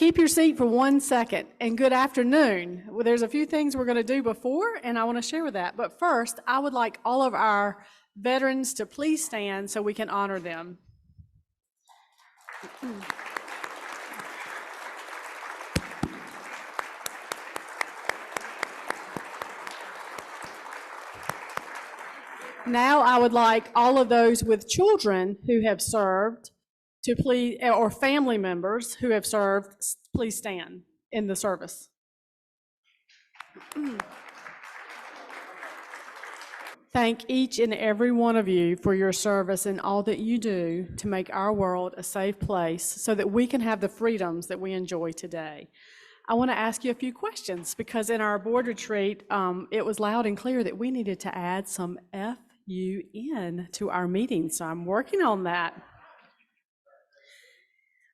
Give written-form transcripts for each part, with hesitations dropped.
keep your seat for 1 second, and good afternoon. Well, there's a few things we're going to do before, and I want to share with that. But first, I would like all of our veterans to please stand so we can honor them. Now I would like all of those with children who have served to please, or family members who have served, please stand in the service. Thank each and every one of you for your service and all that you do to make our world a safe place so that we can have the freedoms that we enjoy today. I want to ask you a few questions because in our board retreat, it was loud and clear that we needed to add some FUN to our meetings, so I'm working on that.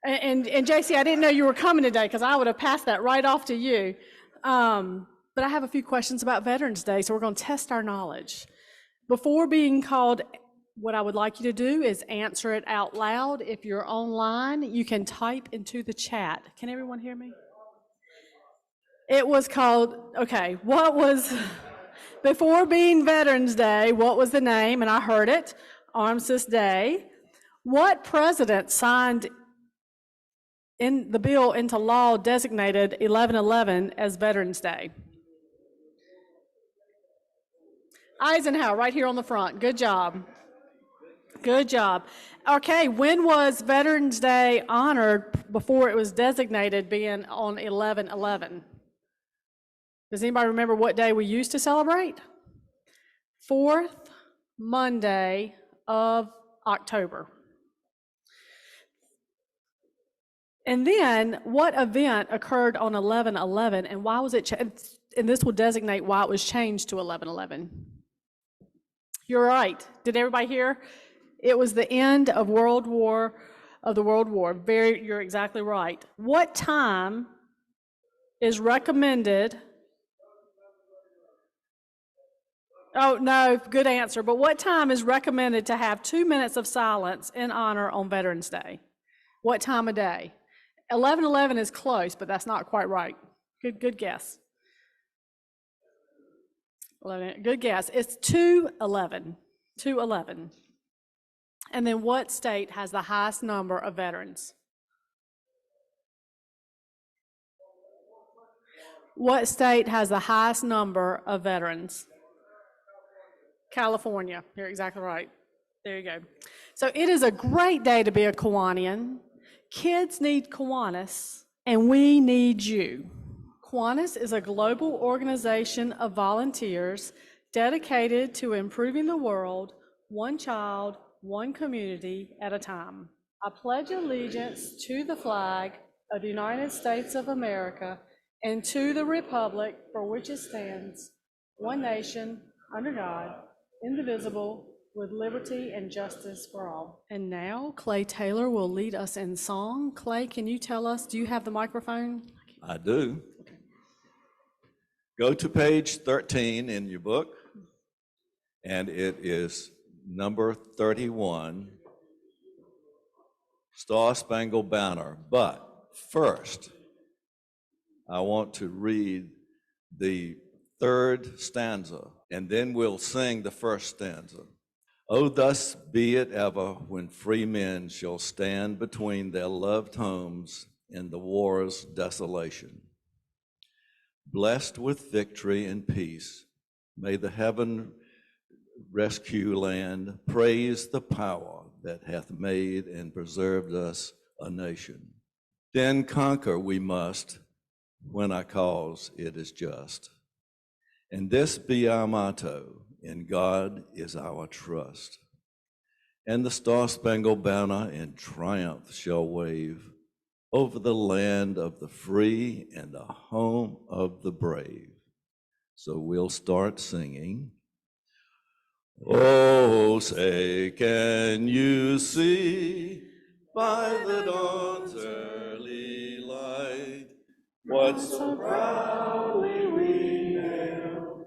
And JC, I didn't know you were coming today because I would have passed that right off to you. But I have a few questions about Veterans Day, so we're going to test our knowledge. Before being called, what I would like you to do is answer it out loud. If you're online, you can type into the chat. Can everyone hear me? It was called, okay, what was, before being Veterans Day, what was the name? And I heard it, Armistice Day. What president signed in the bill into law designated 11/11 as Veterans Day? Eisenhower, right here on the front. Good job. Good job. Okay, when was Veterans Day honored before it was designated being on 11/11? Does anybody remember what day we used to celebrate? Fourth Monday of October. And then what event occurred on 11/11 and why was it changed? And this will designate why it was changed to 11/11. You're right. Did everybody hear? It was the end of the World War. You're exactly right. What time is recommended? Oh, no, good answer. But what time is recommended to have 2 minutes of silence in honor on Veterans Day? What time of day? 11/11 is close, but that's not quite right. Good guess. 11, good guess. It's 2/11. 2/11. And then what state has the highest number of veterans? What state has the highest number of veterans? California. You're exactly right. There you go. So it is a great day to be a Kiwanian. Kids need Kiwanis, and we need you. Kiwanis is a global organization of volunteers dedicated to improving the world, one child, one community at a time. I pledge allegiance to the flag of the United States of America and to the republic for which it stands, one nation, under God, indivisible, with liberty and justice for all. And now Clay Taylor will lead us in song. Clay, can you tell us, do you have the microphone? I do. Okay. Go to page 13 in your book, and it is number 31, Star Spangled Banner. But first, I want to read the third stanza, and then we'll sing the first stanza. Oh, thus be it ever when free men shall stand between their loved homes in the war's desolation. Blessed with victory and peace, may the heaven rescue land praise the power that hath made and preserved us a nation. Then conquer we must when our cause it is just. And this be our motto, in God is our trust. And the Star-Spangled Banner in triumph shall wave over the land of the free and the home of the brave. So we'll start singing. Oh, say, can you see by the dawn's early light what so proudly we hailed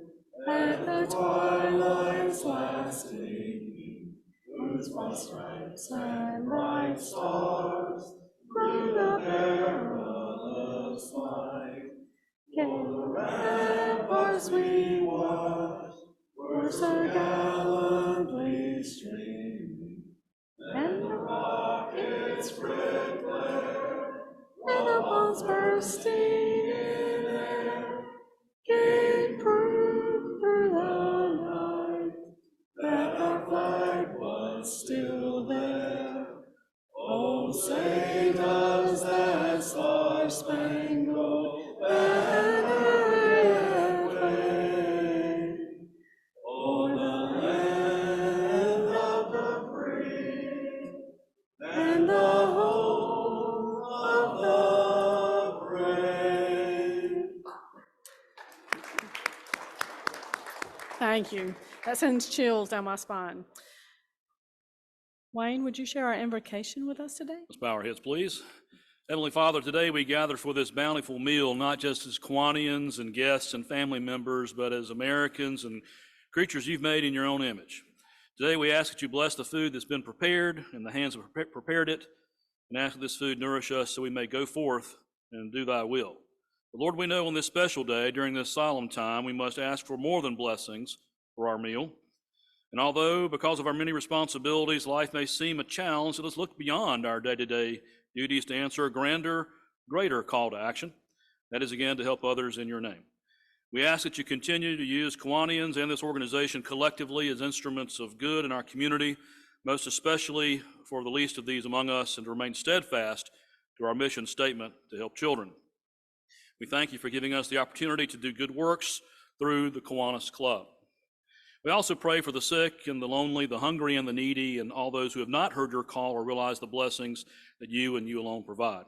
at the twilight's last gleaming, whose bright stripes and bright stars grew the perilous as we watch, were so gallantly streaming, and the rockets spread glare, and the bombs bursting in air, gave proof through the night that our flag was still there. Oh, say does that star-spangled banner yet wave o'er the land of the free and the home of the brave? Thank you. That sends chills down my spine. Wayne, would you share our invocation with us today? Let's bow our heads, please. Heavenly Father, today we gather for this bountiful meal, not just as Kiwanians and guests and family members, but as Americans and creatures you've made in your own image. Today we ask that you bless the food that's been prepared and the hands that prepared it, and ask that this food nourish us so we may go forth and do thy will. But Lord, we know on this special day, during this solemn time, we must ask for more than blessings for our meal. And although, because of our many responsibilities, life may seem a challenge, let us look beyond our day-to-day duties to answer a grander, greater call to action. That is, again, to help others in your name. We ask that you continue to use Kiwanians and this organization collectively as instruments of good in our community, most especially for the least of these among us, and to remain steadfast to our mission statement to help children. We thank you for giving us the opportunity to do good works through the Kiwanis Club. We also pray for the sick and the lonely, the hungry and the needy, and all those who have not heard your call or realized the blessings that you and you alone provide.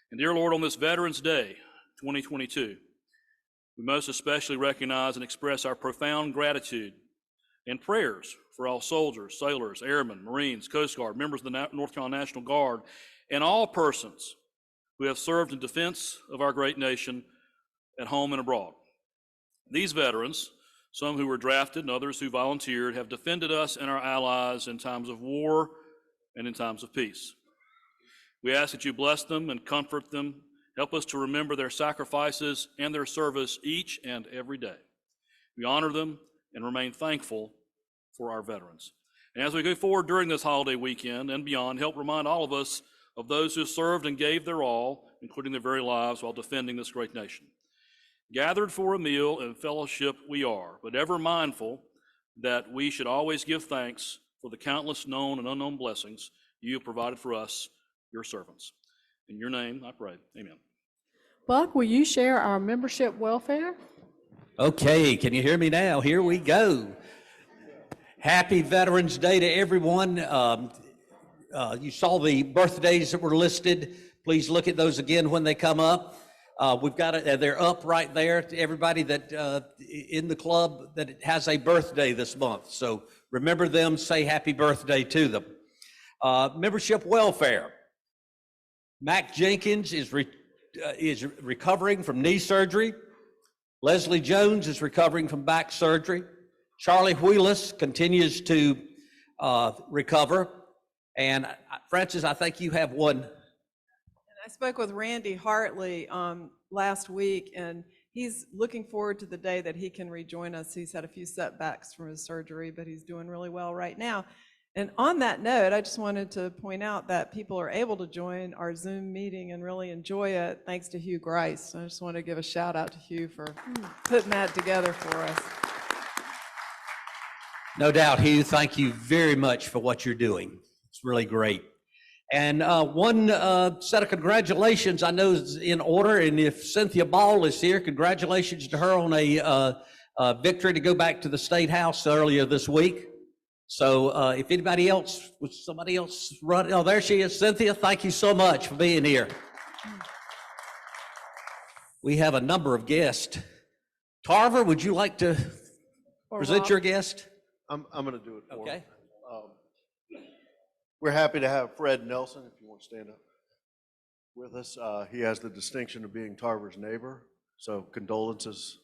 And dear Lord, on this Veterans Day, 2022, we most especially recognize and express our profound gratitude and prayers for all soldiers, sailors, airmen, Marines, Coast Guard, members of the North Carolina National Guard, and all persons who have served in defense of our great nation at home and abroad. These veterans, some who were drafted and others who volunteered, have defended us and our allies in times of war and in times of peace. We ask that you bless them and comfort them. Help us to remember their sacrifices and their service each and every day. We honor them and remain thankful for our veterans. And as we go forward during this holiday weekend and beyond, help remind all of us of those who served and gave their all, including their very lives, while defending this great nation. Gathered for a meal and fellowship we are, but ever mindful that we should always give thanks for the countless known and unknown blessings you have provided for us, your servants. In your name I pray, amen. Buck, will you share our membership welfare? Okay, can you hear me now? Here we go. Happy Veterans Day to everyone. You saw the birthdays that were listed. Please look at those again when they come up. We've got it, they're up right there to everybody that in the club that has a birthday this month. So remember them, say happy birthday to them. Membership welfare. Mac Jenkins is recovering from knee surgery. Leslie Jones is recovering from back surgery. Charlie Wheelis continues to recover. And Francis, I think you have one. I spoke with Randy Hartley last week, and he's looking forward to the day that he can rejoin us. He's had a few setbacks from his surgery, but he's doing really well right now. And on that note, I just wanted to point out that people are able to join our Zoom meeting and really enjoy it thanks to Hugh Grice. So I just want to give a shout out to Hugh for putting that together for us. No doubt, Hugh, thank you very much for what you're doing. It's really great. And one set of congratulations I know is in order, and if Cynthia Ball is here, congratulations to her on a victory to go back to the State House earlier this week. So if anybody else, was somebody else running? Oh, there she is, Cynthia. Thank you so much for being here. We have a number of guests. Tarver, would you like to present your guest? I'm going to do it for Okay. him. We're happy to have Fred Nelson, if you want to stand up, with us. He has the distinction of being Tarver's neighbor, so condolences.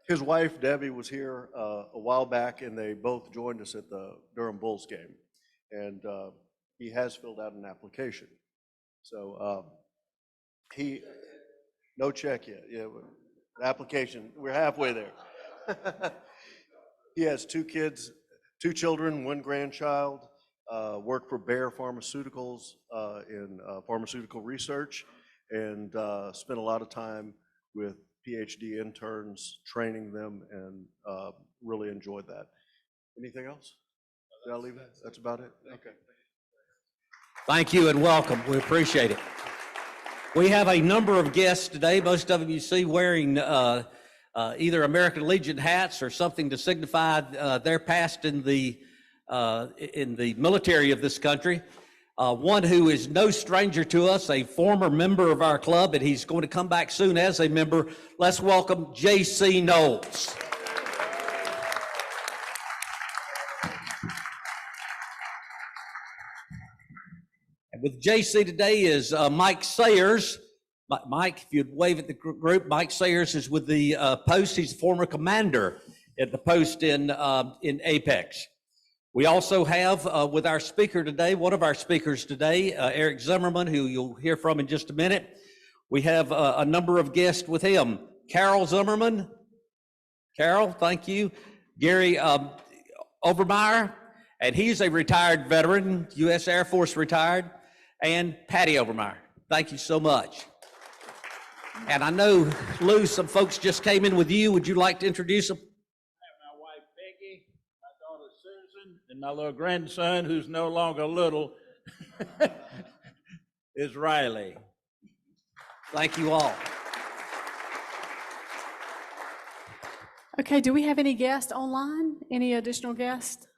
His wife, Debbie, was here a while back, and they both joined us at the Durham Bulls game. And he has filled out an application. So No check yet, yeah, the application, we're halfway there. He has 2 kids, 2 children, 1 grandchild, worked for Bayer Pharmaceuticals in pharmaceutical research, and spent a lot of time with PhD interns, training them, and really enjoyed that. Anything else? Did I leave that? That's about it? Okay. Thank you and welcome. We appreciate it. We have a number of guests today. Most of them you see wearing either American Legion hats or something to signify their past in the military of this country. One who is no stranger to us, a former member of our club, and he's going to come back soon as a member. Let's welcome J.C. Knowles. And with J.C. today is Mike Sayers. Mike, if you'd wave at the group, Mike Sayers is with the post. He's former commander at the post in Apex. We also have with our speaker today, one of our speakers today, Eric Zimmerman, who you'll hear from in just a minute. We have a number of guests with him. Carol Zimmerman. Carol, thank you. Gary Overmeyer, and he's a retired veteran, U.S. Air Force retired, and Patty Overmeyer. Thank you so much. And I know, Lou, some folks just came in with you. Would you like to introduce them? I have my wife Peggy, my daughter Susan, and my little grandson, who's no longer little, is Riley. Thank you all. Okay, do we have any guests online? Any additional guests?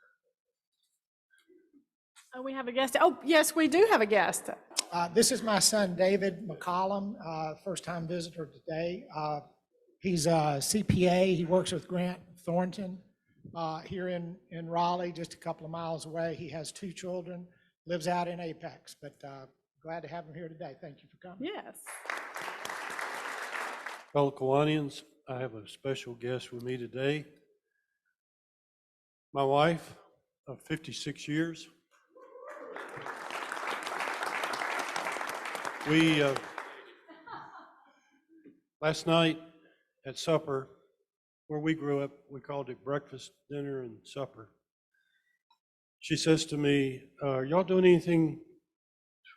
Oh, we have a guest. Oh, yes, we do have a guest. This is my son, David McCollum, first-time visitor today. He's a CPA. He works with Grant Thornton here in Raleigh, just a couple of miles away. He has 2 children, lives out in Apex, but glad to have him here today. Thank you for coming. Yes. Fellow Kiwanians, I have a special guest with me today. My wife of 56 years. We, last night at supper, where we grew up, we called it breakfast, dinner, and supper. She says to me, are y'all doing anything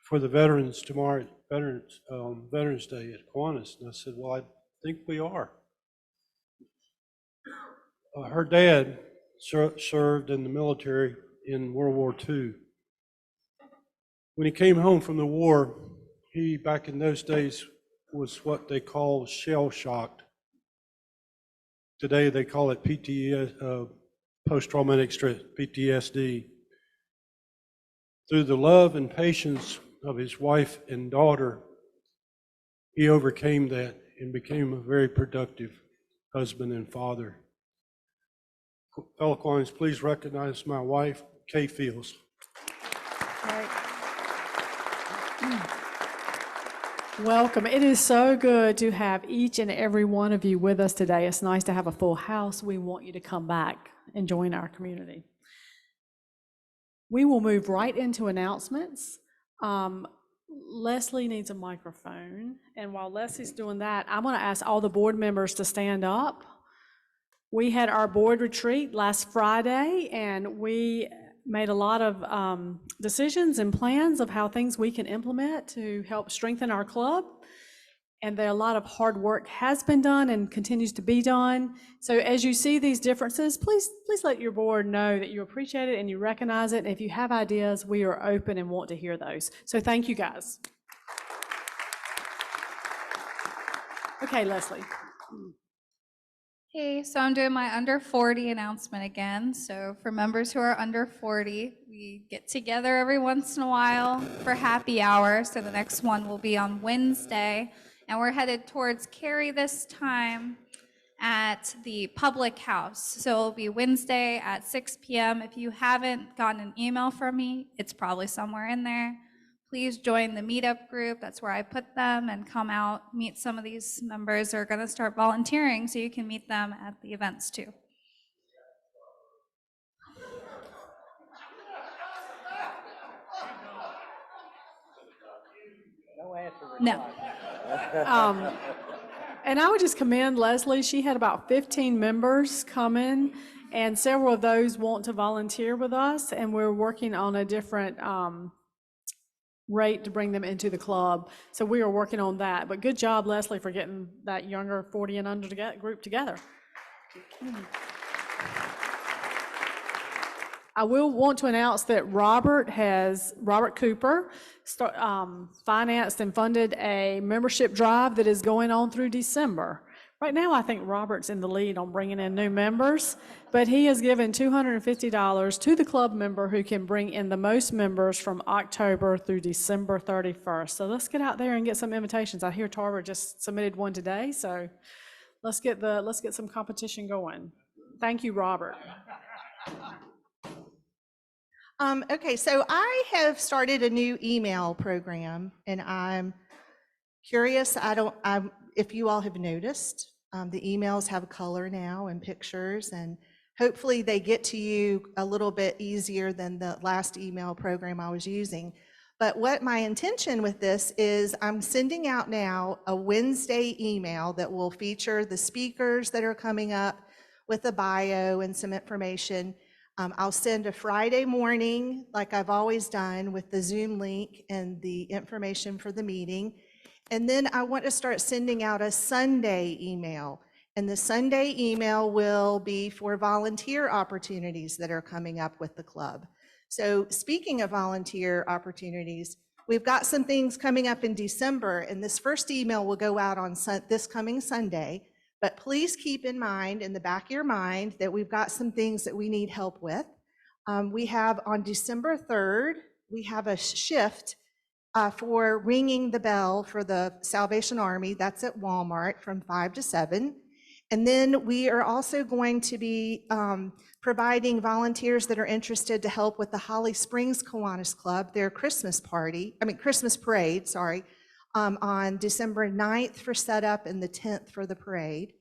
for the veterans tomorrow, Veterans Day at Kiwanis? And I said, well, I think we are. Her dad served in the military in World War II. When he came home from the war, he, back in those days, was what they call shell-shocked. Today they call it post-traumatic stress, PTSD. Through the love and patience of his wife and daughter, he overcame that and became a very productive husband and father. Fellow Kiwanis, please recognize my wife, Kay Fields. Right. Welcome. It is so good to have each and every one of you with us today. It's nice to have a full house. We want you to come back and join our community. We will move right into announcements. Leslie needs a microphone, and while Leslie's doing that, I'm going to ask all the board members to stand up. We had our board retreat last Friday, and we made a lot of decisions and plans of how things we can implement to help strengthen our club. And there a lot of hard work has been done and continues to be done. So as you see these differences, please let your board know that you appreciate it and you recognize it. And if you have ideas, we are open and want to hear those. So thank you, guys. Okay, Leslie. Hey, so I'm doing my under 40 announcement again. So for members who are under 40, we get together every once in a while for happy hour. So the next one will be on Wednesday. And we're headed towards Cary this time at the public house. So it'll be Wednesday at 6 p.m. If you haven't gotten an email from me, it's probably somewhere in there. Please join the meetup group. That's where I put them, and come out, meet some of these members who are going to start volunteering so you can meet them at the events too. No answer. No. And I would just commend Leslie. She had about 15 members come in, and several of those want to volunteer with us, and we're working on a different rate to bring them into the club. So we are working on that. But good job, Leslie, for getting that younger 40 and under group together. I will want to announce that Robert Cooper financed and funded a membership drive that is going on through December. Right now, I think Robert's in the lead on bringing in new members, but he has given $250 to the club member who can bring in the most members from October through December 31st. So let's get out there and get some invitations. I hear Tarver just submitted one today, so let's get some competition going. Thank you, Robert. Okay, so I have started a new email program, and I'm curious, if you all have noticed, the emails have color now and pictures, and hopefully they get to you a little bit easier than the last email program I was using. But what my intention with this is, I'm sending out now a Wednesday email that will feature the speakers that are coming up with a bio and some information. I'll send a Friday morning, like I've always done, with the Zoom link and the information for the meeting. And then I want to start sending out a Sunday email. And the Sunday email will be for volunteer opportunities that are coming up with the club. So speaking of volunteer opportunities, we've got some things coming up in December, and this first email will go out on this coming Sunday. But please keep in mind, in the back of your mind, that we've got some things that we need help with. We have on December 3rd, we have a shift for ringing the bell for the Salvation Army. That's at Walmart from 5 to 7. And then we are also going to be providing volunteers that are interested to help with the Holly Springs Kiwanis Club, their Christmas parade, on December 9th for setup and the 10th for the parade.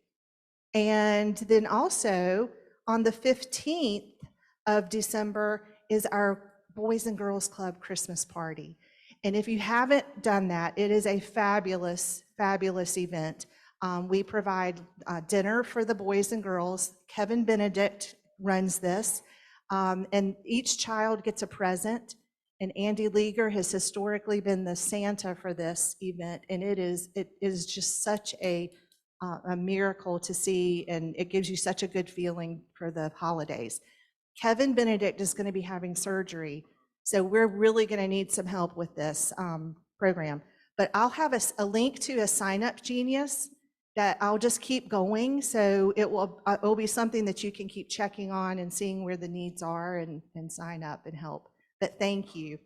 And then also on the 15th of December is our Boys and Girls Club Christmas party. And if you haven't done that, it is a fabulous, fabulous event. We provide dinner for the boys and girls. Kevin Benedict runs this, and each child gets a present. And Andy Leaguer has historically been the Santa for this event, and it is just such a miracle to see, and it gives you such a good feeling for the holidays. Kevin Benedict is going to be having surgery, so we're really going to need some help with this program. But I'll have a link to a sign-up genius that I'll just keep going, so it will be something that you can keep checking on and seeing where the needs are and sign up and help. But thank you.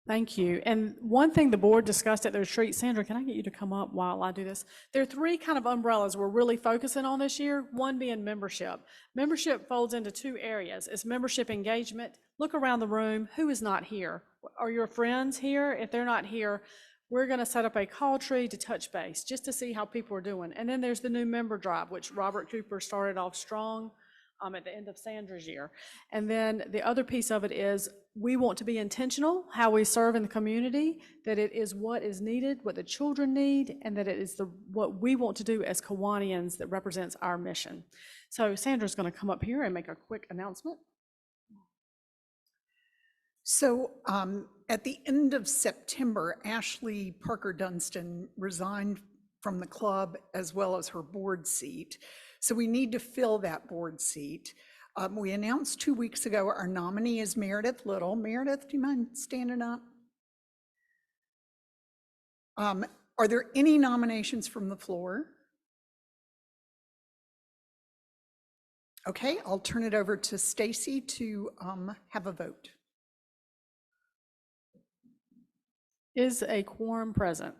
Thank you. And one thing the board discussed at the retreat, Sandra, can I get you to come up while I do this? There are three kind of umbrellas we're really focusing on this year, one being membership. Membership folds into two areas. It's membership engagement. Look around the room. Who is not here? Are your friends here? If they're not here, we're going to set up a call tree to touch base just to see how people are doing. And then there's the new member drive, which Robert Cooper started off strong at the end of Sandra's year. And then the other piece of it is we want to be intentional how we serve in the community, that it is what is needed, what the children need, and that it is what we want to do as Kiwanians that represents our mission. So Sandra's going to come up here and make a quick announcement. So at the end of September, Ashley Parker Dunstan resigned from the club as well as her board seat. So we need to fill that board seat. We announced 2 weeks ago our nominee is Meredith Little. Meredith, do you mind standing up? Are there any nominations from the floor? Okay, I'll turn it over to Stacy to have a vote. Is a quorum present?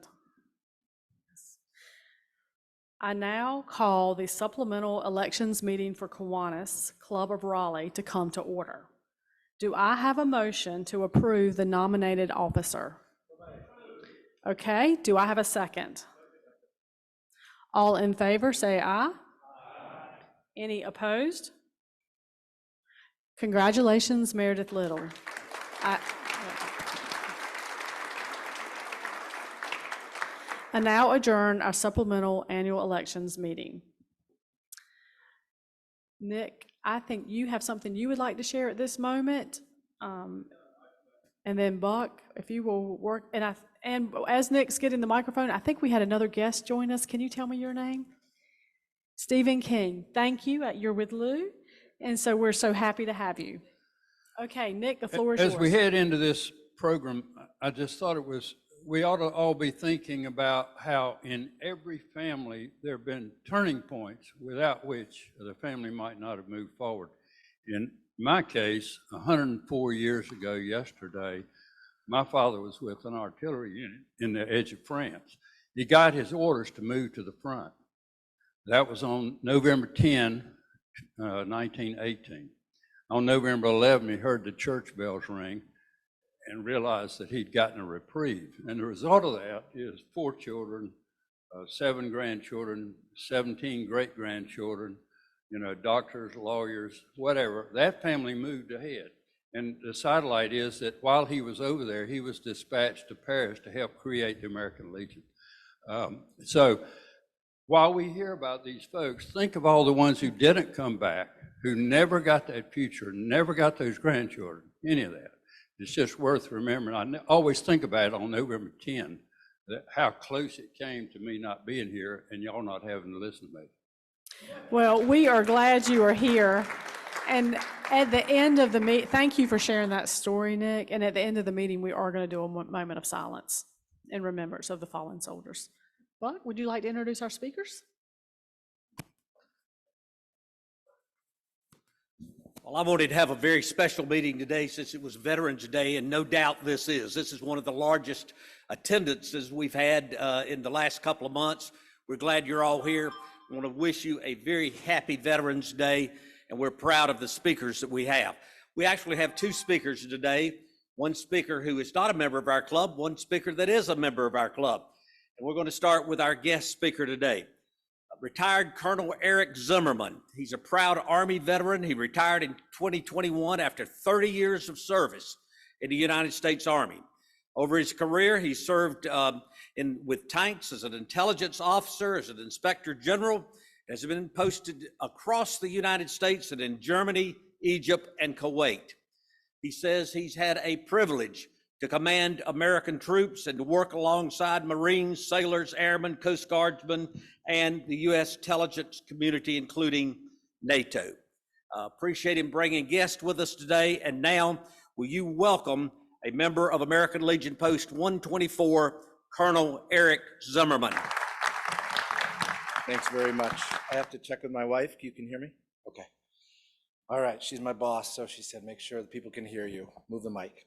I now call the supplemental elections meeting for Kiwanis Club of Raleigh to come to order. Do I have a motion to approve the nominated officer? Okay, do I have a second? All in favor say aye. Any opposed? Congratulations, Meredith Little. I now adjourn our supplemental annual elections meeting. Nick, I think you have something you would like to share at this moment. And then Buck, if you will work, and as Nick's getting the microphone, I think we had another guest join us. Can you tell me your name? Stephen King. Thank you. You're with Lou. And so we're so happy to have you. Okay, Nick, the floor is yours. As we head into this program, I just thought we ought to all be thinking about how in every family there have been turning points without which the family might not have moved forward. In my case, 104 years ago yesterday, my father was with an artillery unit in the edge of France. He got his orders to move to the front. That was on November 10, 1918. On November 11, he heard the church bells ring and realized that he'd gotten a reprieve. And the result of that is 4 children, 7 grandchildren, 17 great-grandchildren, doctors, lawyers, whatever. That family moved ahead. And the sidelight is that while he was over there, he was dispatched to Paris to help create the American Legion. So while we hear about these folks, think of all the ones who didn't come back, who never got that future, never got those grandchildren, any of that. It's just worth remembering. I always think about it on November 10, how close it came to me not being here and y'all not having to listen to me. Well, we are glad you are here. And at the end of the meeting, thank you for sharing that story, Nick. And at the end of the meeting, we are going to do a moment of silence in remembrance of the fallen soldiers. Buck, would you like to introduce our speakers? Well, I wanted to have a very special meeting today since it was Veterans Day, and no doubt this is one of the largest attendances we've had in the last couple of months. We're glad you're all here. I want to wish you a very happy Veterans Day, and we're proud of the speakers that we have. We actually have 2 speakers today, one speaker who is not a member of our club, one speaker that is a member of our club. And we're going to start with our guest speaker today. Retired Colonel Eric Zimmerman. He's a proud Army veteran. He retired in 2021 after 30 years of service in the United States Army. Over his career, he served with tanks as an intelligence officer, as an inspector general, has been posted across the United States and in Germany, Egypt, and Kuwait. He says he's had a privilege to command American troops and to work alongside Marines, sailors, airmen, Coast Guardsmen, and the U.S. intelligence community, including NATO. Appreciate him bringing guests with us today. And now, will you welcome a member of American Legion Post 124, Colonel Eric Zimmerman. Thanks very much. I have to check with my wife. You can hear me? Okay. All right, she's my boss, so she said, make sure that people can hear you. Move the mic.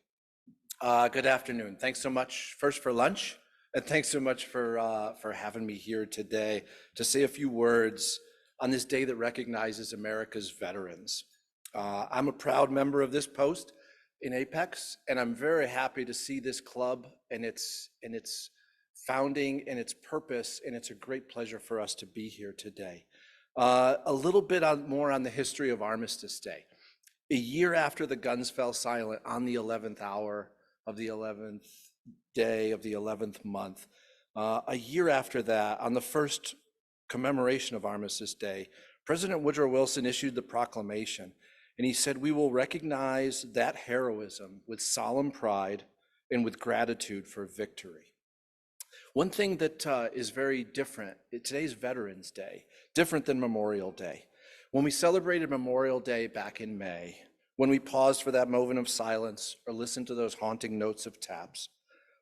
Good afternoon. Thanks so much first for lunch, and thanks so much for having me here today to say a few words on this day that recognizes America's veterans. I'm a proud member of this post in Apex, and I'm very happy to see this club and its founding and its purpose, and it's a great pleasure for us to be here today. A little bit more on the history of Armistice Day. A year after the guns fell silent on the 11th hour of the 11th day of the 11th month, a year after that, on the first commemoration of Armistice Day, President Woodrow Wilson issued the proclamation, and he said, "We will recognize that heroism with solemn pride and with gratitude for victory." One thing that is very different, today's Veterans Day, different than Memorial Day. When we celebrated Memorial Day back in May, when we paused for that moment of silence or listened to those haunting notes of taps,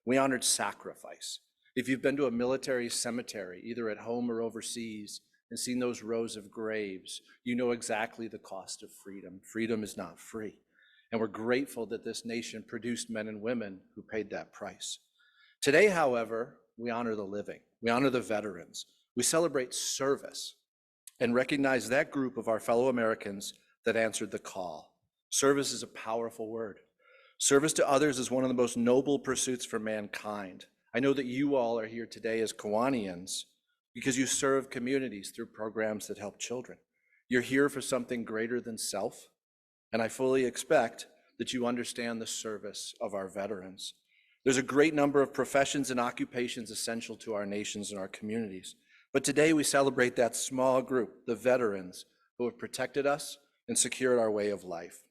we honored sacrifice. If you've been to a military cemetery, either at home or overseas, and seen those rows of graves, you know exactly the cost of freedom. Freedom is not free. And we're grateful that this nation produced men and women who paid that price. Today, however, we honor the living. We honor the veterans. We celebrate service and recognize that group of our fellow Americans that answered the call. Service is a powerful word. Service to others is one of the most noble pursuits for mankind. I know that you all are here today as Kiwanians because you serve communities through programs that help children. You're here for something greater than self, and I fully expect that you understand the service of our veterans. There's a great number of professions and occupations essential to our nations and our communities. But today we celebrate that small group, the veterans, who have protected us and secured our way of life.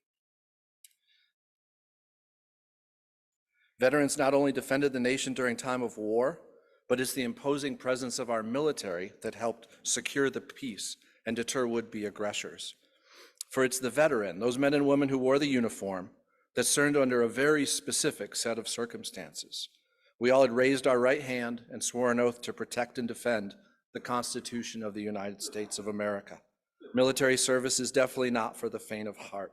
Veterans not only defended the nation during time of war, but it's the imposing presence of our military that helped secure the peace and deter would-be aggressors. For it's the veteran, those men and women who wore the uniform, that served under a very specific set of circumstances. We all had raised our right hand and swore an oath to protect and defend the Constitution of the United States of America. Military service is definitely not for the faint of heart.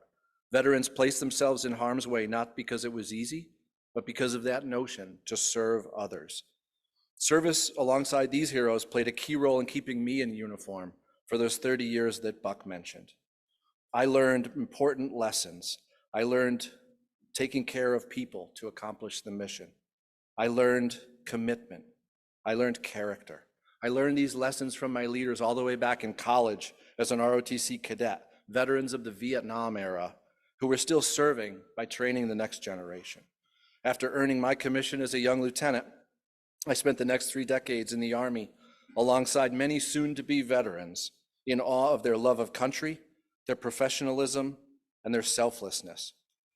Veterans placed themselves in harm's way not because it was easy, but because of that notion to serve others. Service alongside these heroes played a key role in keeping me in uniform for those 30 years that Buck mentioned. I learned important lessons. I learned taking care of people to accomplish the mission. I learned commitment. I learned character. I learned these lessons from my leaders all the way back in college as an ROTC cadet, veterans of the Vietnam era who were still serving by training the next generation. After earning my commission as a young lieutenant, I spent the next 3 decades in the Army alongside many soon-to-be veterans in awe of their love of country, their professionalism, and their selflessness.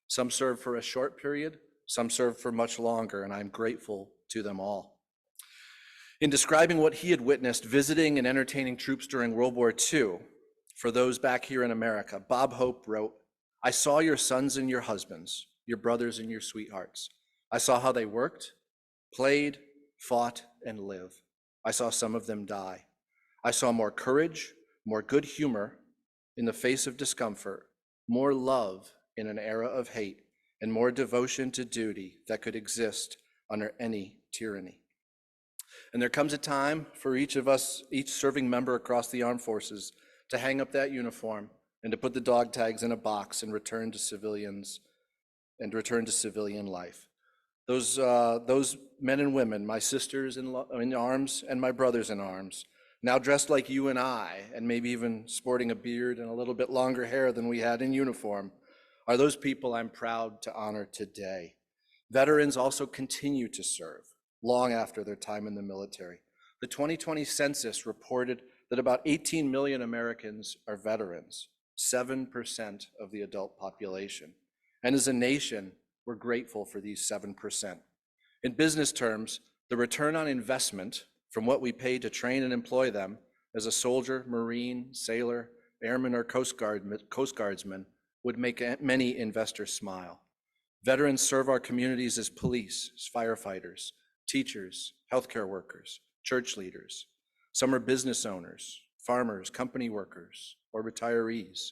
Some served for a short period, some served for much longer, and I'm grateful to them all. In describing what he had witnessed visiting and entertaining troops during World War II, for those back here in America, Bob Hope wrote, "I saw your sons and your husbands, your brothers and your sweethearts. I saw how they worked, played, fought, and lived. I saw some of them die. I saw more courage, more good humor in the face of discomfort, more love in an era of hate, and more devotion to duty that could exist under any tyranny." And there comes a time for each of us, each serving member across the armed forces, to hang up that uniform and to put the dog tags in a box and return to civilian life. Those men and women, my sisters in arms and my brothers in arms, now dressed like you and I, and maybe even sporting a beard and a little bit longer hair than we had in uniform, are those people I'm proud to honor today. Veterans also continue to serve long after their time in the military. The 2020 census reported that about 18 million Americans are veterans, 7% of the adult population. And as a nation, we're grateful for these 7%. In business terms, the return on investment from what we pay to train and employ them as a soldier, Marine, sailor, airman, or Coast Guardsman would make many investors smile. Veterans serve our communities as police, as firefighters, teachers, healthcare workers, church leaders. Some are business owners, farmers, company workers, or retirees.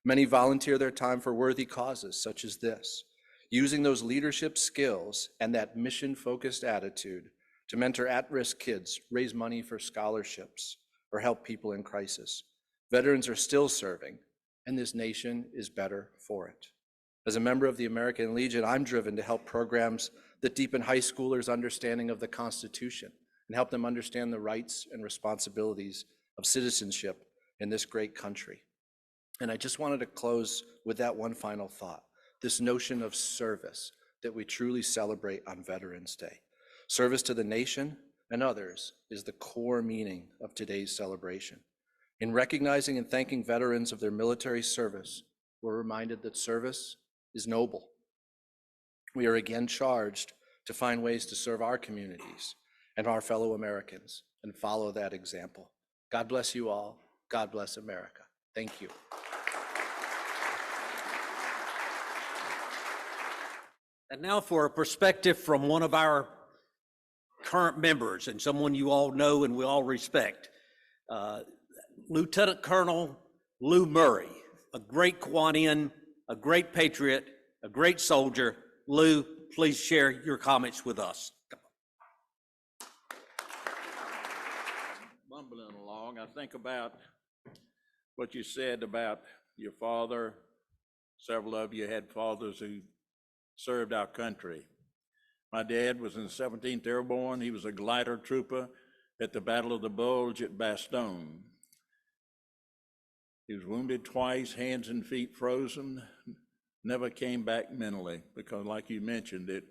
Many volunteer their time for worthy causes such as this, using those leadership skills and that mission-focused attitude to mentor at-risk kids, raise money for scholarships, or help people in crisis. Veterans are still serving, and this nation is better for it. As a member of the American Legion, I'm driven to help programs that deepen high schoolers' understanding of the Constitution and help them understand the rights and responsibilities of citizenship in this great country. And I just wanted to close with that one final thought, this notion of service that we truly celebrate on Veterans Day. Service to the nation and others is the core meaning of today's celebration. In recognizing and thanking veterans of their military service, we're reminded that service is noble. We are again charged to find ways to serve our communities and our fellow Americans and follow that example. God bless you all. God bless America. Thank you. And now for a perspective from one of our current members and someone you all know and we all respect. Lieutenant Colonel Lou Murray, a great Kiwanian, a great patriot, a great soldier. Lou, please share your comments with us. Mumbling along, I think about what you said about your father. Several of you had fathers who served our country. My dad was in the 17th Airborne. He was a glider trooper at the Battle of the Bulge at Bastogne. He was wounded twice, hands and feet frozen, never came back mentally because, like you mentioned, it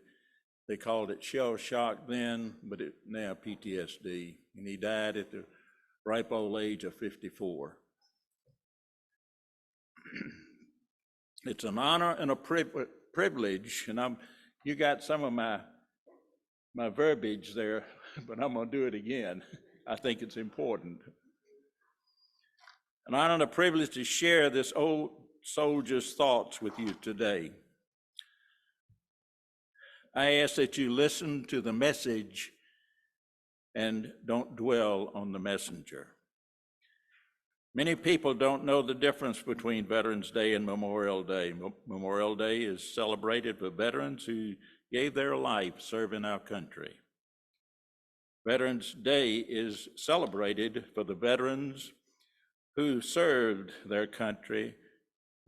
They called it shell shock then, but it now PTSD. And he died at the ripe old age of 54. It's an honor and a privilege, and you got some of my verbiage there, but I'm gonna do it again. I think it's important. An honor and a privilege to share this old soldier's thoughts with you today. I ask that you listen to the message and don't dwell on the messenger. Many people don't know the difference between Veterans Day and Memorial Day. Memorial Day is celebrated for veterans who gave their life serving our country. Veterans Day is celebrated for the veterans who served their country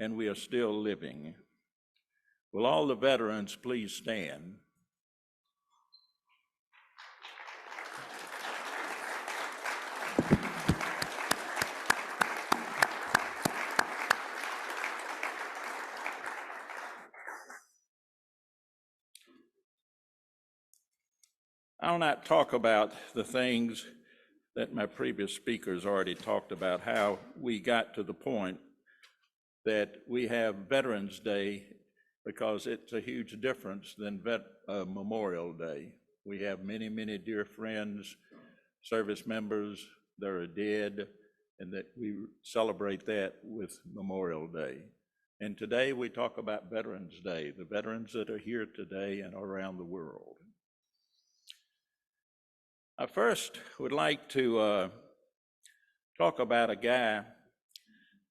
and we are still living. Will all the veterans please stand? I'll not talk about the things that my previous speakers already talked about, how we got to the point that we have Veterans Day, because it's a huge difference than Memorial Day. We have many, many dear friends, service members that are dead, and that we celebrate that with Memorial Day. And today we talk about Veterans Day, the veterans that are here today and around the world. I first would like to talk about a guy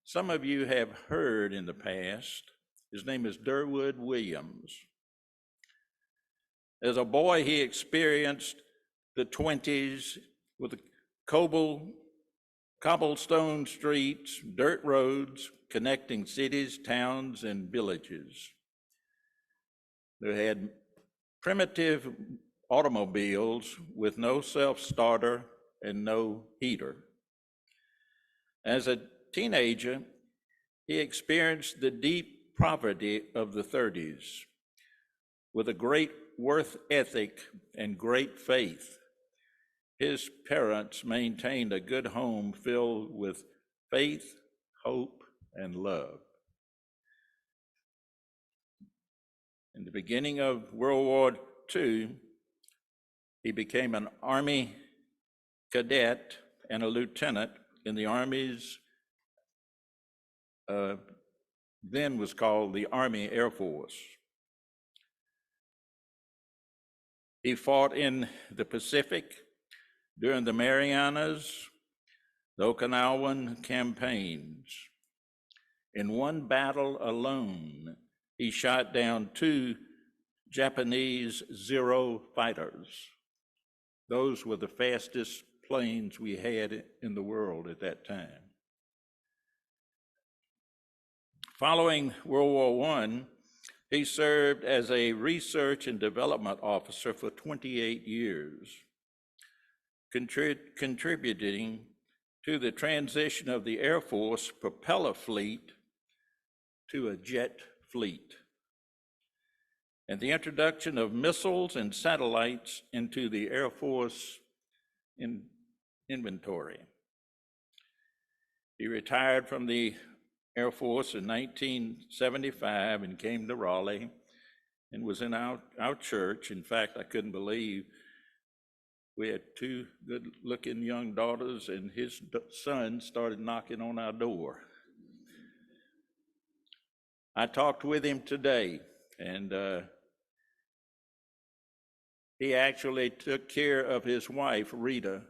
some of you have heard in the past. His name is Durwood Williams. As a boy, he experienced the 20s with the cobblestone streets, dirt roads connecting cities, towns, and villages. They had primitive automobiles with no self-starter and no heater. As a teenager, he experienced the deep poverty of the 30s with a great work ethic and great faith. His parents maintained a good home filled with faith, hope, and love. In the beginning of World War II, he became an Army cadet and a lieutenant in the Army's, then was called the Army Air Force. He fought in the Pacific during the Marianas, the Okinawan campaigns. In one battle alone, he shot down 2 Japanese Zero fighters. Those were the fastest planes we had in the world at that time. Following World War I, he served as a research and development officer for 28 years, contributing to the transition of the Air Force propeller fleet to a jet fleet, and the introduction of missiles and satellites into the Air Force inventory. He retired from the Air Force in 1975 and came to Raleigh and was in our church. In fact, I couldn't believe we had 2 good-looking young daughters, and his son started knocking on our door. I talked with him today, and he actually took care of his wife, Rita,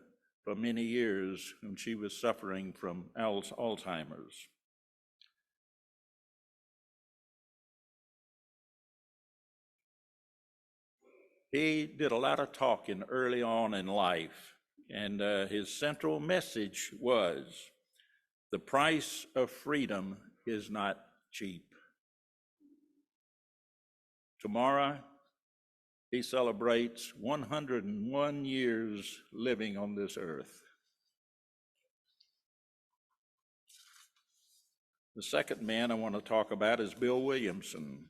for many years when she was suffering from Alzheimer's. He did a lot of talking early on in life, and his central message was, the price of freedom is not cheap. Tomorrow, he celebrates 101 years living on this earth. The second man I want to talk about is Bill Williamson.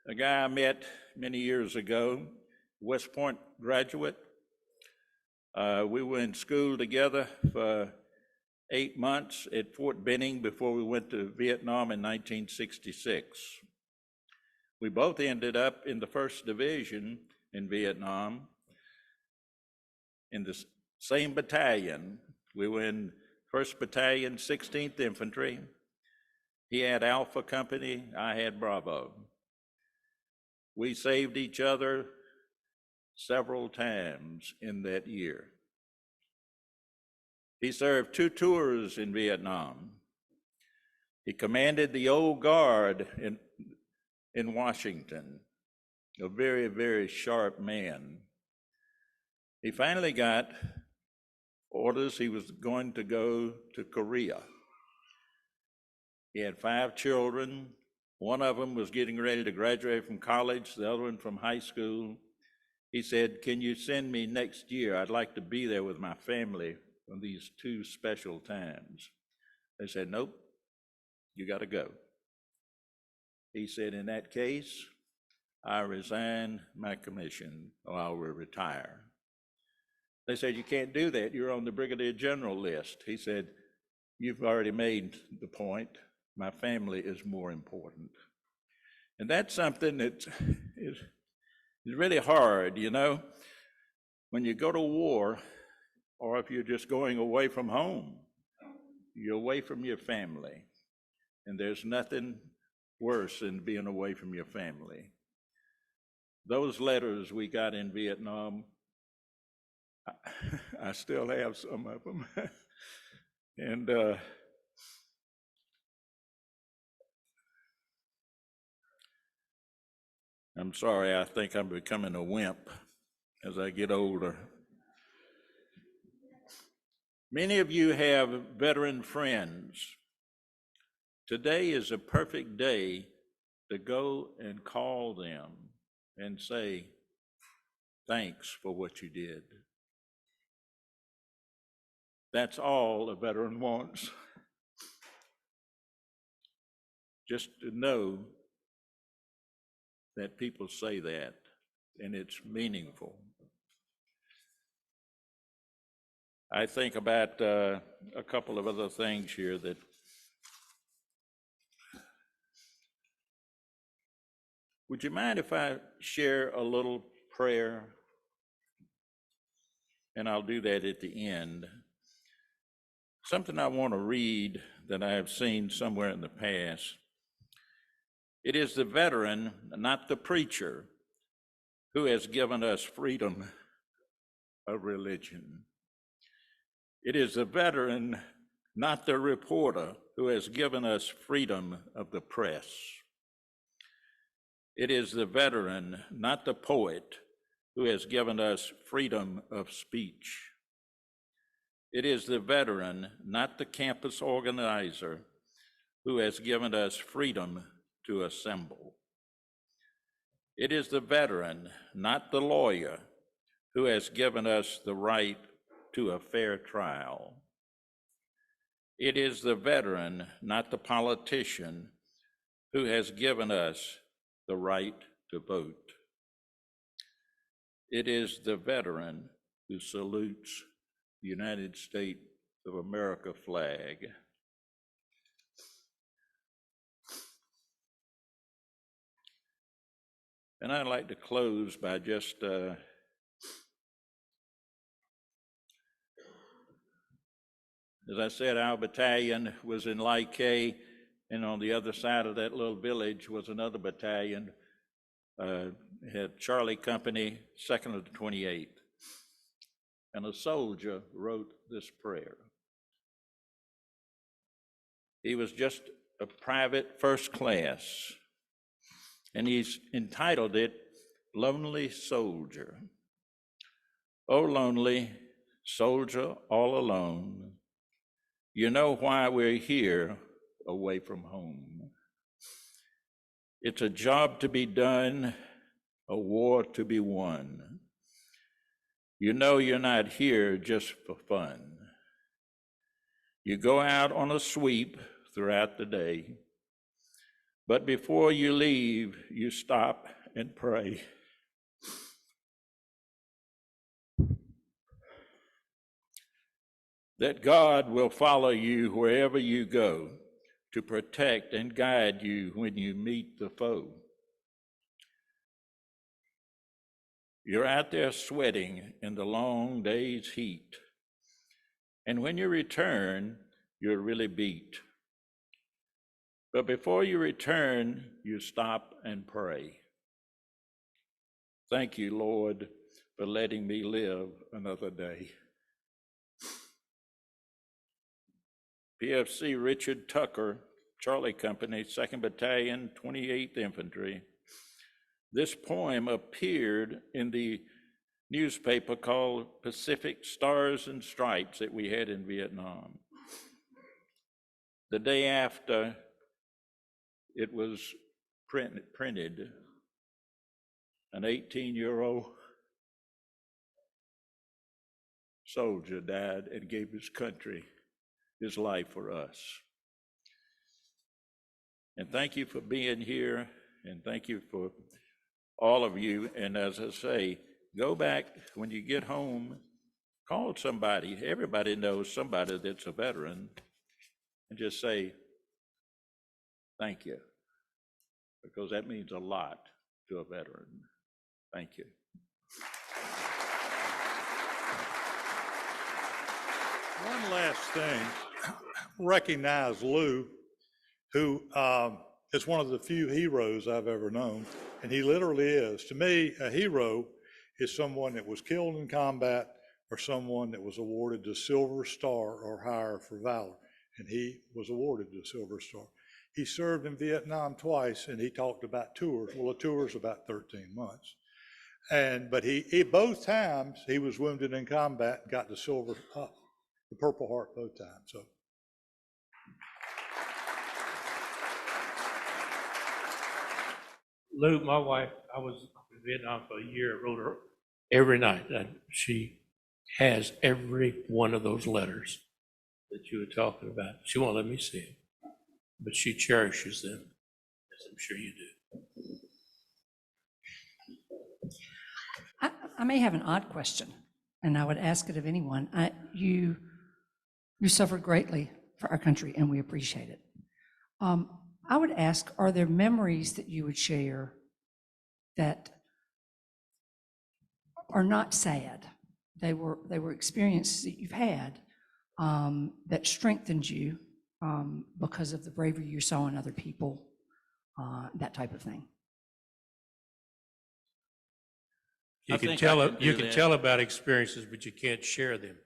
a guy I met many years ago, West Point graduate. We were in school together for 8 months at Fort Benning before we went to Vietnam in 1966. We both ended up in the 1st Division in Vietnam in the same battalion. We were in 1st Battalion, 16th Infantry. He had Alpha Company, I had Bravo. We saved each other several times in that year. He served 2 tours in Vietnam. He commanded the Old Guard in Washington, a very, very sharp man. He finally got orders he was going to go to Korea. He had 5 children. One of them was getting ready to graduate from college, the other one from high school. He said, "Can you send me next year? I'd like to be there with my family on these 2 special times." They said, "Nope, you got to go." He said, "In that case, I resign my commission or I will retire." They said, "You can't do that. You're on the Brigadier General list." He said, "You've already made the point. My family is more important." And that's something that is really hard, you know. When you go to war, or if you're just going away from home, you're away from your family. And there's nothing worse than being away from your family. Those letters we got in Vietnam, I still have some of them. And I'm sorry, I think I'm becoming a wimp as I get older. Many of you have veteran friends. Today is a perfect day to go and call them and say, "Thanks for what you did." That's all a veteran wants. Just to know that people say that, and it's meaningful. I think about a couple of other things here that would you mind if I share a little prayer? And I'll do that at the end. Something I want to read that I have seen somewhere in the past. It is the veteran, not the preacher, who has given us freedom of religion. It is the veteran, not the reporter, who has given us freedom of the press. It is the veteran, not the poet, who has given us freedom of speech. It is the veteran, not the campus organizer, who has given us freedom to assemble. It is the veteran, not the lawyer, who has given us the right to a fair trial. It is the veteran, not the politician, who has given us the right to vote. It is the veteran who salutes the United States of America flag. And I'd like to close by just as I said, our battalion was in Lai Kay, and on the other side of that little village was another battalion, had Charlie Company, 2nd of the 28th. And a soldier wrote this prayer. He was just a private first class, and he's entitled it, "Lonely Soldier." Oh, lonely soldier all alone, you know why we're here away from home. It's a job to be done, a war to be won. You know you're not here just for fun. You go out on a sweep throughout the day. But before you leave, you stop and pray. That God will follow you wherever you go to protect and guide you when you meet the foe. You're out there sweating in the long day's heat, and when you return, you're really beat. But before you return, you stop and pray. Thank you, Lord, for letting me live another day. PFC Richard Tucker, Charlie Company, 2nd Battalion, 28th Infantry. This poem appeared in the newspaper called Pacific Stars and Stripes that we had in Vietnam. The day after it was printed, an 18-year-old soldier died and gave his country his life for us. And thank you for being here, and thank you for all of you. And as I say, go back when you get home, call somebody. Everybody knows somebody that's a veteran, and just say, thank you, because that means a lot to a veteran. Thank you. One last thing, recognize Lou, who is one of the few heroes I've ever known, and he literally is. To me, a hero is someone that was killed in combat or someone that was awarded the Silver Star or higher for valor, and he was awarded the Silver Star. He served in Vietnam twice, and he talked about tours. Well, a tour's about 13 months. But he both times he was wounded in combat and got the the Purple Heart both times. So. Lou, my wife, I was in Vietnam for a year, wrote her every night, and she has every one of those letters that you were talking about. She won't let me see them, but she cherishes them, as I'm sure you do. I may have an odd question, and I would ask it of anyone. You suffered greatly for our country, and we appreciate it. I would ask, are there memories that you would share that are not sad? They were experiences that you've had that strengthened you because of the bravery you saw in other people, that type of thing. You can tell about experiences, but you can't share them.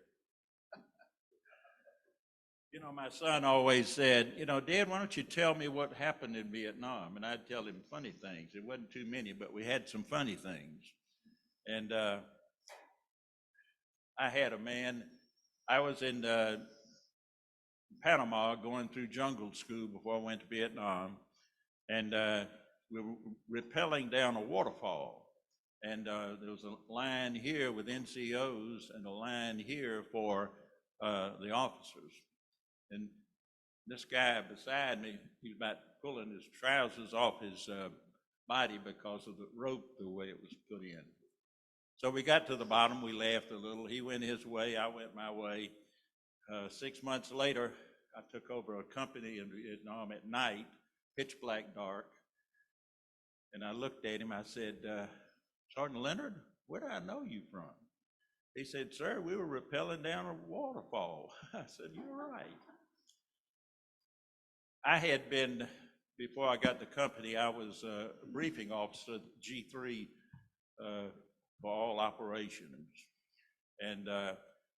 You know, my son always said, Dad, why don't you tell me what happened in Vietnam? And I'd tell him funny things. It wasn't too many, but we had some funny things. And I had a man, I was in Panama going through jungle school before I went to Vietnam. And we were rappelling down a waterfall. And there was a line here with NCOs and a line here for the officers. And this guy beside me, he was about pulling his trousers off his body because of the rope, the way it was put in. So we got to the bottom, we laughed a little. He went his way, I went my way. 6 months later, I took over a company in Vietnam at night, pitch black dark. And I looked at him, I said, Sergeant Leonard, where do I know you from? He said, sir, we were rappelling down a waterfall. I said, you're right. I had been, before I got the company, I was a briefing officer, G3, for all operations. And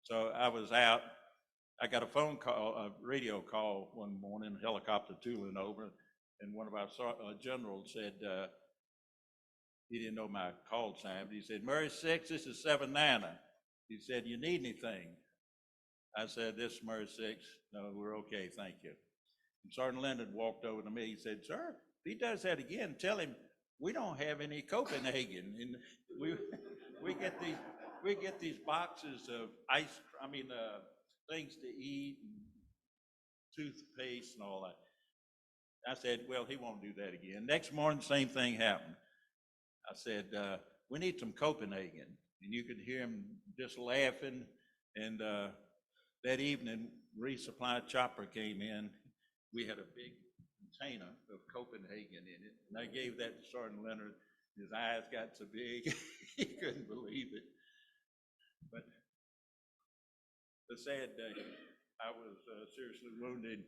so I was out, I got a phone call, a radio call one morning, a helicopter tooling over, and one of our generals said, he didn't know my call sign, but he said, Murray 6, this is 7 Nana. He said, you need anything? I said, this is Murray 6. No, we're okay, thank you. And Sergeant Leonard walked over to me. He said, sir, if he does that again, tell him we don't have any Copenhagen. And we get these boxes of things to eat, and toothpaste and all that. I said, well, he won't do that again. Next morning, same thing happened. I said, we need some Copenhagen. And you could hear him just laughing. And that evening, resupply chopper came in. We had a big container of Copenhagen in it. And I gave that to Sergeant Leonard. His eyes got so big, he couldn't believe it. But the sad day, I was seriously wounded.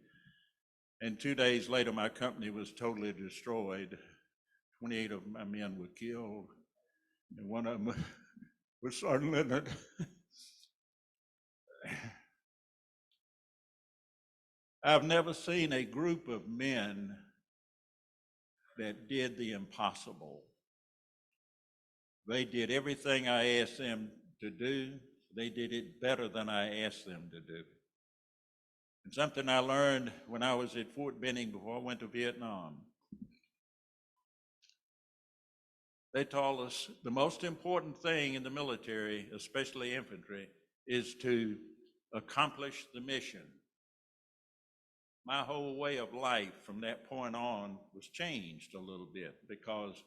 And 2 days later, my company was totally destroyed. 28 of my men were killed. And one of them was Sergeant Leonard. I've never seen a group of men that did the impossible. They did everything I asked them to do. They did it better than I asked them to do. And something I learned when I was at Fort Benning before I went to Vietnam. They told us the most important thing in the military, especially infantry, is to accomplish the mission. My whole way of life from that point on was changed a little bit, because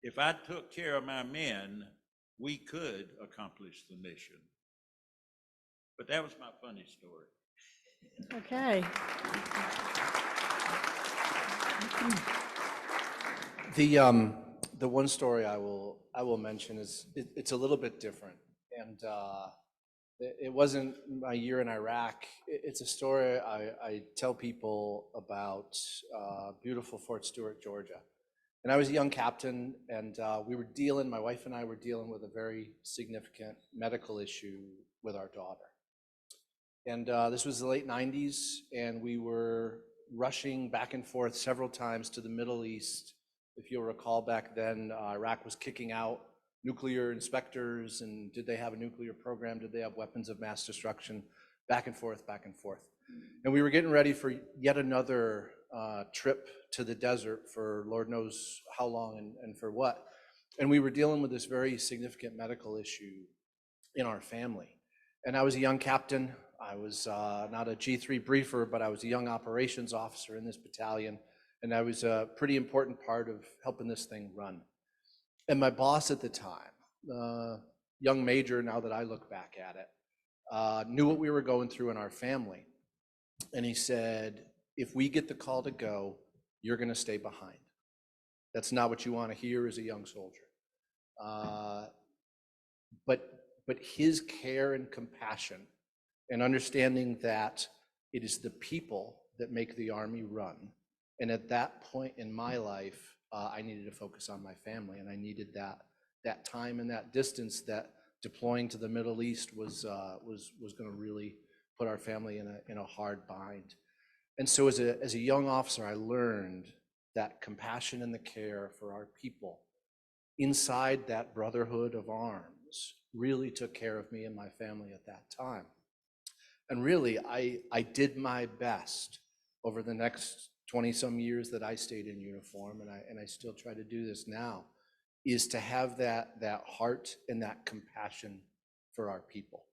if I took care of my men, we could accomplish the mission. But that was my funny story. Okay. The one story I will mention is it's a little bit different, and it wasn't my year in Iraq. It's a story I tell people about beautiful Fort Stewart, Georgia. And I was a young captain, and my wife and I were dealing with a very significant medical issue with our daughter. And this was the late 90s, and we were rushing back and forth several times to the Middle East. If you'll recall, back then, Iraq was kicking out nuclear inspectors, and did they have a nuclear program? Did they have weapons of mass destruction? Back and forth, back and forth. And we were getting ready for yet another trip to the desert for Lord knows how long and for what. And we were dealing with this very significant medical issue in our family. And I was a young captain. I was not a G3 briefer, but I was a young operations officer in this battalion. And I was a pretty important part of helping this thing run. And my boss at the time, young major, now that I look back at it, knew what we were going through in our family. And he said, if we get the call to go, you're going to stay behind. That's not what you want to hear as a young soldier. But his care and compassion and understanding that it is the people that make the Army run. And at that point in my life, I needed to focus on my family, and I needed that time and that distance that deploying to the Middle East was going to really put our family in a hard bind. And so as a young officer, I learned that compassion and the care for our people inside that brotherhood of arms really took care of me and my family at that time. And really, I did my best over the next 20-some years that I stayed in uniform, and I still try to do this now, is to have that heart and that compassion for our people.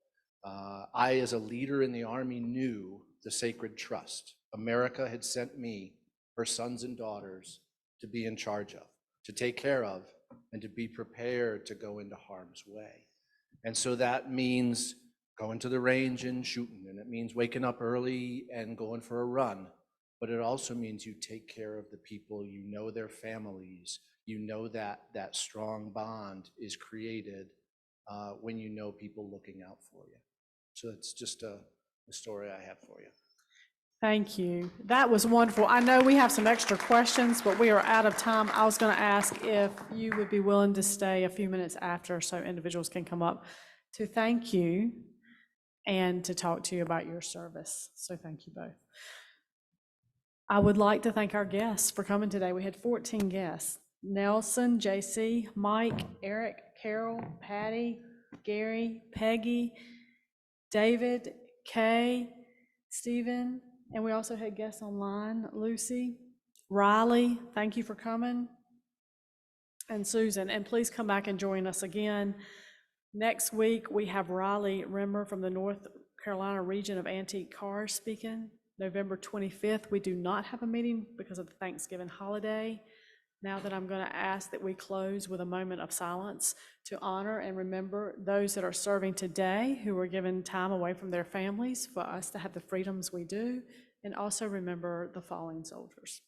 I, as a leader in the Army, knew the sacred trust America had sent me, her sons and daughters, to be in charge of, to take care of, and to be prepared to go into harm's way. And so that means going to the range and shooting, and it means waking up early and going for a run. But it also means you take care of the people, you know their families, you know that strong bond is created when you know people looking out for you. So it's just a story I have for you. Thank you. That was wonderful. I know we have some extra questions, but we are out of time. I was going to ask if you would be willing to stay a few minutes after so individuals can come up to thank you and to talk to you about your service. So thank you both. I would like to thank our guests for coming today. We had 14 guests. Nelson, JC, Mike, Eric, Carol, Patty, Gary, Peggy, David, Kay, Stephen, and we also had guests online, Lucy, Riley, thank you for coming, and Susan. And please come back and join us again. Next week, we have Riley Rimmer from the North Carolina region of Antique Cars speaking. November 25th, we do not have a meeting because of the Thanksgiving holiday. Now that I'm going to ask that we close with a moment of silence to honor and remember those that are serving today who were given time away from their families for us to have the freedoms we do, and also remember the fallen soldiers.